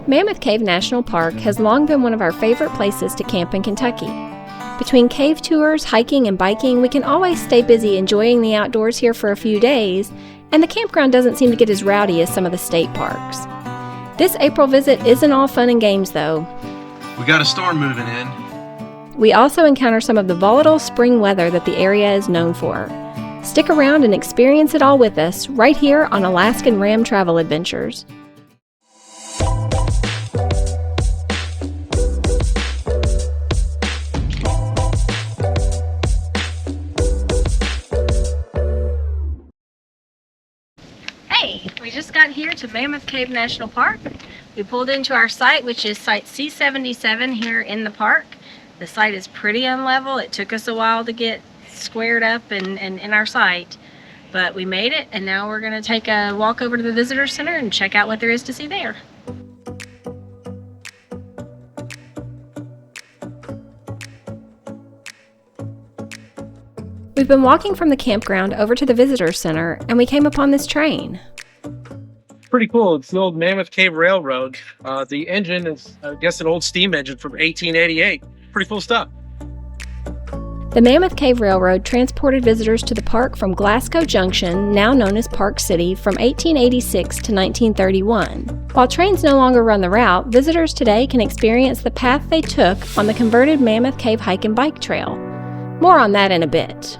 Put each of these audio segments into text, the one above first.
Mammoth Cave National Park has long been one of our favorite places to camp in Kentucky. Between cave tours, hiking, and biking, we can always stay busy enjoying the outdoors here for a few days, and the campground doesn't seem to get as rowdy as some of the state parks. This April visit isn't all fun and games, though. We got a storm moving in. We also encounter some of the volatile spring weather that the area is known for. Stick around and experience it all with us right here on Alaskan Ram Travel Adventures. Hey, we just got here to Mammoth Cave National Park. We pulled into our site, which is site C77 here in the park. The site is pretty unlevel. It took us a while to get squared up and in our site, but we made it, and now we're going to take a walk over to the visitor center and check out what there is to see there. We've been walking from the campground over to the visitor center, and we came upon this train. Pretty cool. It's the old Mammoth Cave Railroad. The engine is, I guess, an old steam engine from 1888. Pretty cool stuff. The Mammoth Cave Railroad transported visitors to the park from Glasgow Junction, now known as Park City, from 1886 to 1931. While trains no longer run the route, visitors today can experience the path they took on the converted Mammoth Cave Hike and Bike Trail. More on that in a bit.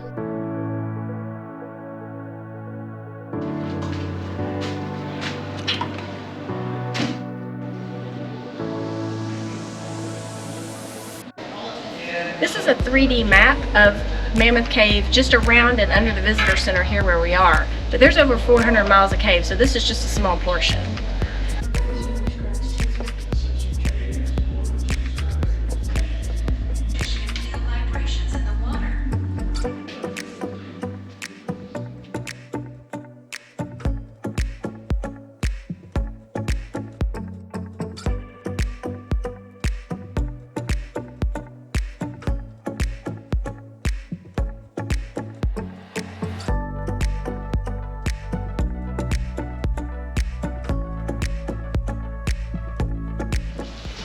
This is a 3D map of Mammoth Cave just around and under the visitor center here where we are. But there's over 400 miles of cave, so this is just a small portion.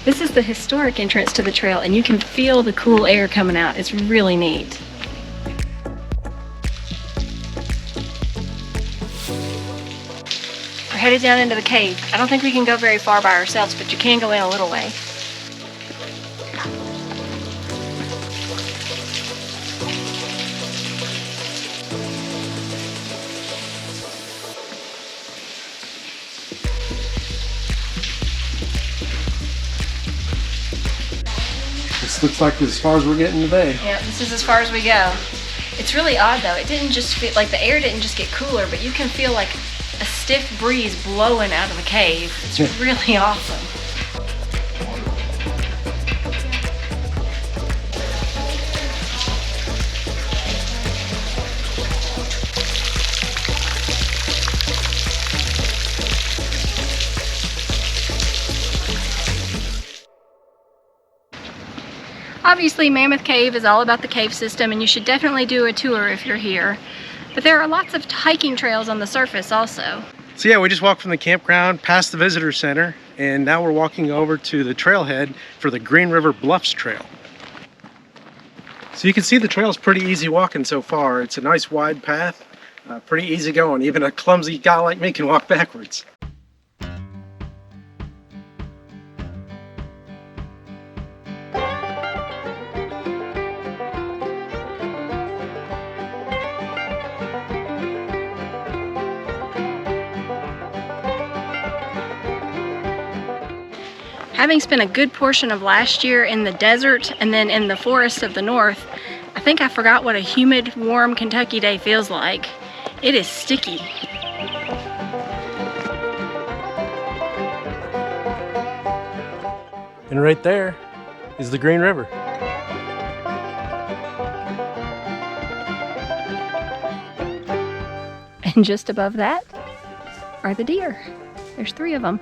This is the historic entrance to the trail, and you can feel the cool air coming out. It's really neat. We're headed down into the cave. I don't think we can go very far by ourselves, but you can go in a little way. This looks like as far as we're getting today. Yeah, this is as far as we go. It's really odd though. It didn't just feel like the air didn't just get cooler, but you can feel like a stiff breeze blowing out of the cave. It's really awesome. Obviously, Mammoth Cave is all about the cave system, and you should definitely do a tour if you're here. But there are lots of hiking trails on the surface also. So yeah, we just walked from the campground past the visitor center, and now we're walking over to the trailhead for the Green River Bluffs Trail. So you can see the trail's pretty easy walking so far. It's a nice wide path, pretty easy going. Even a clumsy guy like me can walk backwards. Having spent a good portion of last year in the desert and then in the forests of the north, I think I forgot what a humid, warm Kentucky day feels like. It is sticky. And right there is the Green River. And just above that are the deer. There's 3 of them.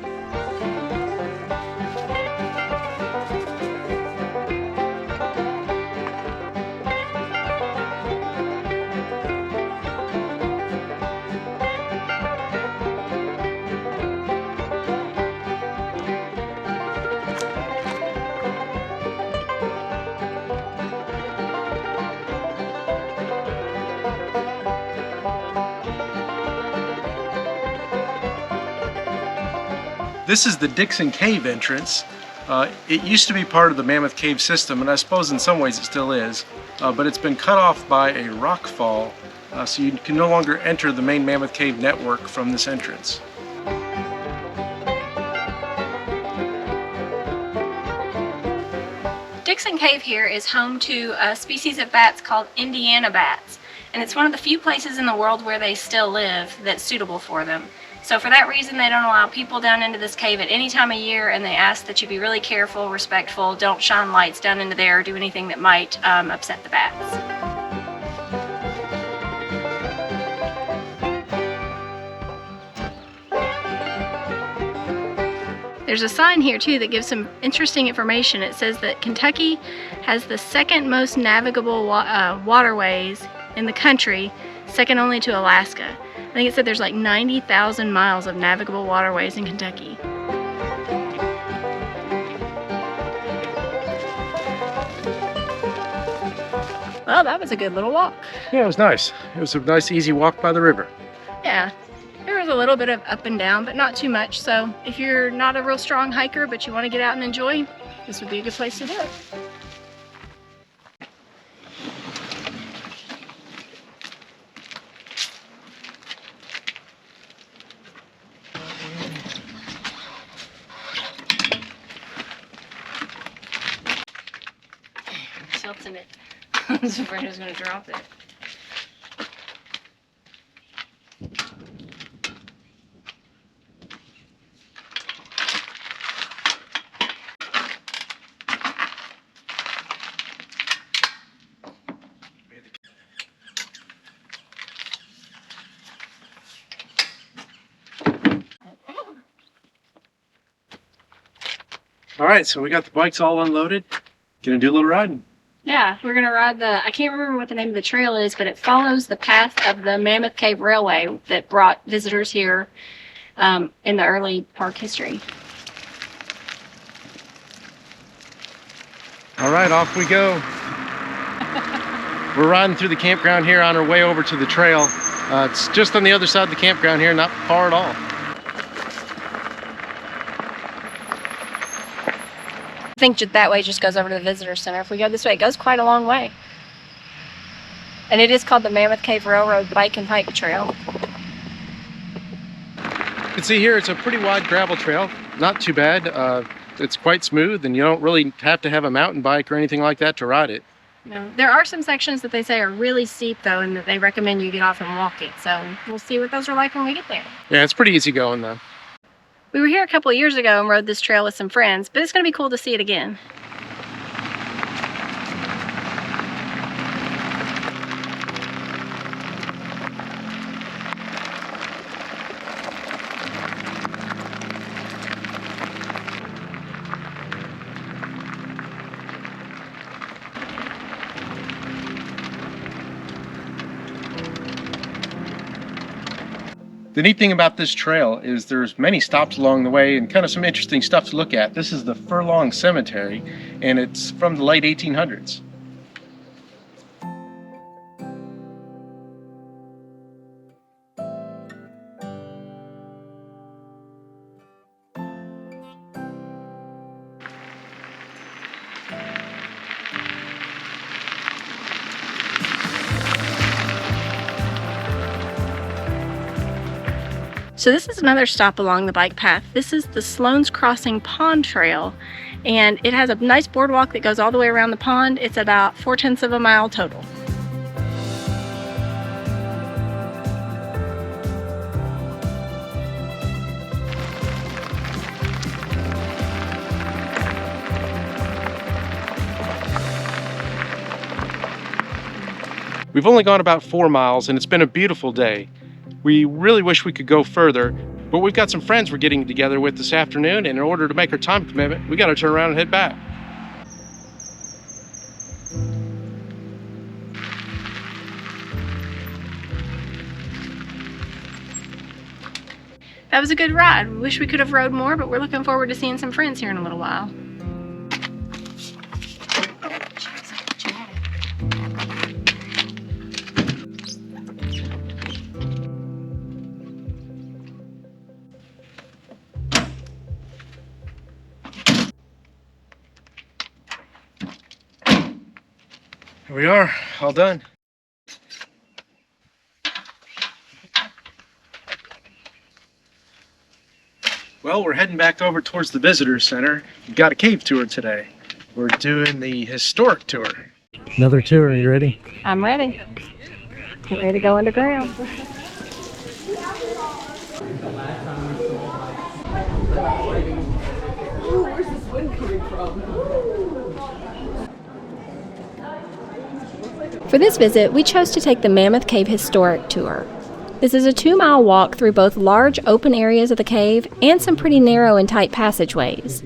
This is the Dixon Cave entrance. It used to be part of the Mammoth Cave system, and I suppose in some ways it still is, but it's been cut off by a rock fall, so you can no longer enter the main Mammoth Cave network from this entrance. Dixon Cave here is home to a species of bats called Indiana bats, and it's one of the few places in the world where they still live that's suitable for them. So for that reason, they don't allow people down into this cave at any time of year, and they ask that you be really careful, respectful, don't shine lights down into there or do anything that might upset the bats. There's a sign here too that gives some interesting information. It says that Kentucky has the second most navigable waterways in the country, second only to Alaska. I think it said there's like 90,000 miles of navigable waterways in Kentucky. Well, that was a good little walk. Yeah, it was nice. It was a nice, easy walk by the river. Yeah, there was a little bit of up and down, but not too much. So if you're not a real strong hiker, but you want to get out and enjoy, this would be a good place to do it. Tilting it. I was afraid I was going to drop it. All right, so we got the bikes all unloaded. Gonna do a little riding. Yeah, we're going to ride I can't remember what the name of the trail is, but it follows the path of the Mammoth Cave Railway that brought visitors here in the early park history. All right, off we go. We're riding through the campground here on our way over to the trail. It's just on the other side of the campground here, not far at all. I think that way just goes over to the visitor center. If we go this way, it goes quite a long way. And it is called the Mammoth Cave Railroad Bike and Hike Trail. You can see here it's a pretty wide gravel trail, not too bad. It's quite smooth, and you don't really have to have a mountain bike or anything like that to ride it. No, there are some sections that they say are really steep though, and that they recommend you get off and walk it. So we'll see what those are like when we get there. Yeah, it's pretty easy going though. We were here a couple of years ago and rode this trail with some friends, but it's going to be cool to see it again. The neat thing about this trail is there's many stops along the way and kind of some interesting stuff to look at. This is the Furlong Cemetery, and it's from the late 1800s. So this is another stop along the bike path. This is the Sloan's Crossing Pond Trail, and it has a nice boardwalk that goes all the way around the pond. It's about 4/10 of a mile total. We've only gone about 4 miles, and it's been a beautiful day. We really wish we could go further, but we've got some friends we're getting together with this afternoon, and in order to make our time commitment, we got to turn around and head back. That was a good ride. We wish we could have rode more, but we're looking forward to seeing some friends here in a little while. Here we are, all done. Well, we're heading back over towards the visitor center. We've got a cave tour today. We're doing the historic tour. Another tour, are you ready? I'm ready. Get ready to go underground. Where's this wind coming from? For this visit, we chose to take the Mammoth Cave Historic Tour. This is a 2-mile walk through both large open areas of the cave and some pretty narrow and tight passageways.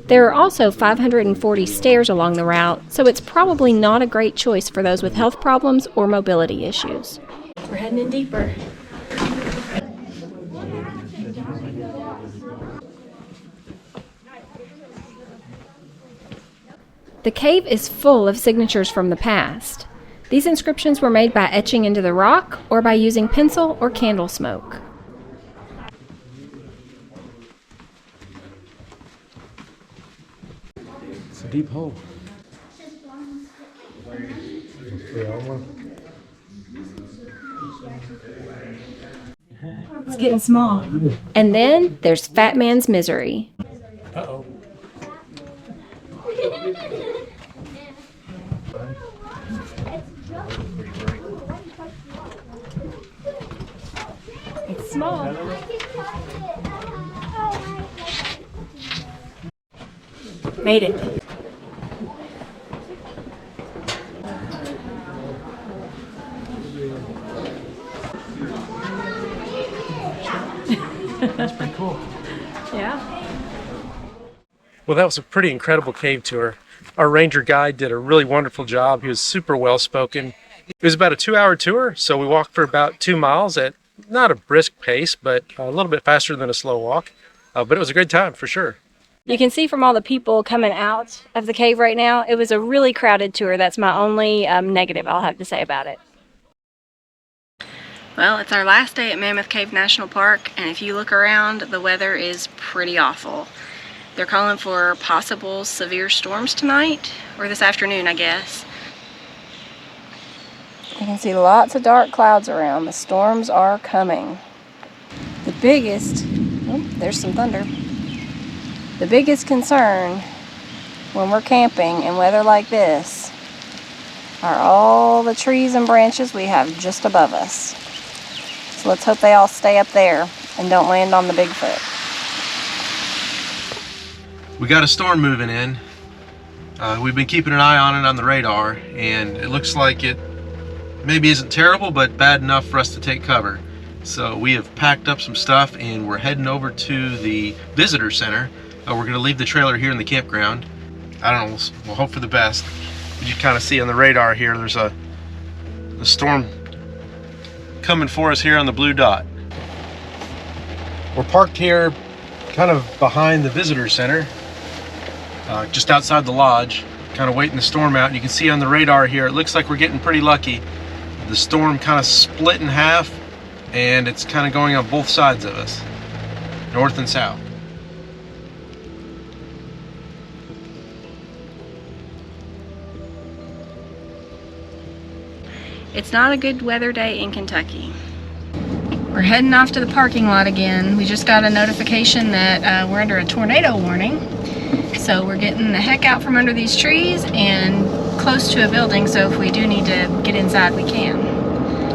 There are also 540 stairs along the route, so it's probably not a great choice for those with health problems or mobility issues. We're heading in deeper. The cave is full of signatures from the past. These inscriptions were made by etching into the rock or by using pencil or candle smoke. It's a deep hole. It's getting small. And then there's Fat Man's Misery. Uh-oh. It's small. Made it. That's pretty cool. Yeah. Well, that was a pretty incredible cave tour. Our ranger guide did a really wonderful job. He was super well spoken. It was about a 2-hour tour, so we walked for about 2 miles at not a brisk pace, but a little bit faster than a slow walk. But it was a great time for sure. You can see from all the people coming out of the cave right now, it was a really crowded tour. That's my only negative I'll have to say about it. Well, it's our last day at Mammoth Cave National Park, and if you look around, the weather is pretty awful. They're calling for possible severe storms tonight, or this afternoon, I guess. You can see lots of dark clouds around. The storms are coming. The biggest, oh, there's some thunder. The biggest concern when we're camping in weather like this are all the trees and branches we have just above us. So let's hope they all stay up there and don't land on the Bigfoot. We got a storm moving in. We've been keeping an eye on it on the radar, and it looks like it maybe isn't terrible, but bad enough for us to take cover. So we have packed up some stuff and we're heading over to the visitor center. We're going to leave the trailer here in the campground. I don't know, we'll hope for the best. You kind of see on the radar here, there's a storm coming for us here on the blue dot. We're parked here kind of behind the visitor center, just outside the lodge, kind of waiting the storm out. And you can see on the radar here, it looks like we're getting pretty lucky. The storm kind of split in half, and it's kind of going on both sides of us, north and south. It's not a good weather day in Kentucky. We're heading off to the parking lot again. We just got a notification that we're under a tornado warning. So we're getting the heck out from under these trees and close to a building, so if we do need to get inside, we can.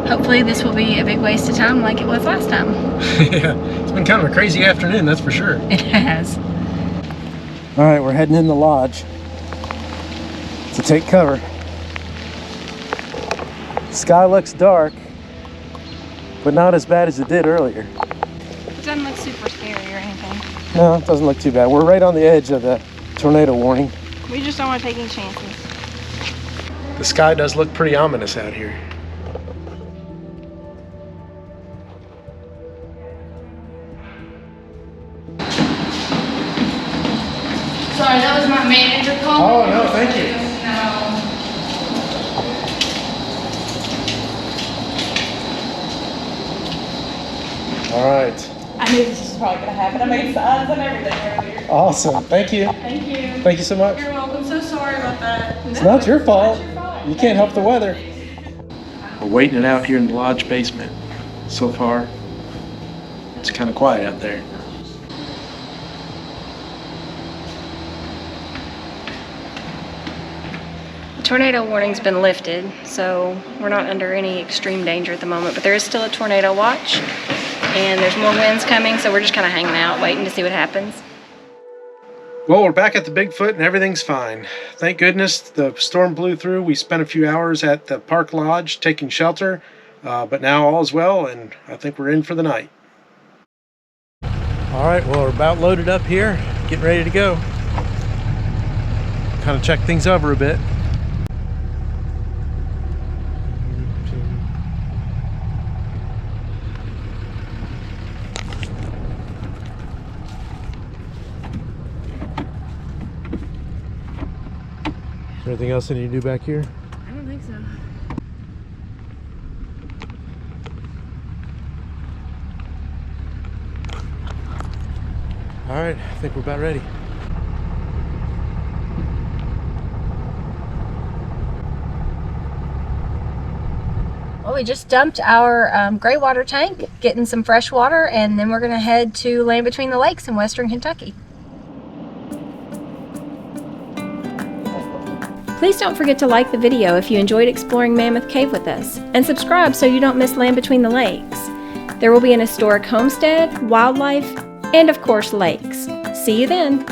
Hopefully this will be a big waste of time like it was last time. Yeah, it's been kind of a crazy afternoon, that's for sure. It has. All right, we're heading in the lodge to take cover. The sky looks dark, but not as bad as it did earlier. It doesn't look super scary or anything. No, it doesn't look too bad. We're right on the edge of the tornado warning. We just don't want to take any chances. The sky does look pretty ominous out here. Sorry, that was my manager calling. Oh, no, thank you. No. All right. I knew this was probably going to happen. I made signs and everything earlier. Awesome. Thank you. Thank you. Thank you so much. You're welcome. So sorry about that. It's not your fault. Not your fault. You can't help the weather. We're waiting it out here in the lodge basement. So far, it's kind of quiet out there. The tornado warning's been lifted, so we're not under any extreme danger at the moment, but there is still a tornado watch, and there's more winds coming, so we're just kind of hanging out, waiting to see what happens. Well, we're back at the Bigfoot and everything's fine. Thank goodness the storm blew through. We spent a few hours at the park lodge taking shelter, but now all is well, and I think we're in for the night. All right, well, we're about loaded up here, getting ready to go. Kind of check things over a bit. Is there anything else I need to do back here? I don't think so. All right, I think we're about ready. Well, we just dumped our gray water tank, getting some fresh water, and then we're going to head to Land Between the Lakes in western Kentucky. Please don't forget to like the video if you enjoyed exploring Mammoth Cave with us, and subscribe so you don't miss Land Between the Lakes. There will be an historic homestead, wildlife, and of course lakes. See you then!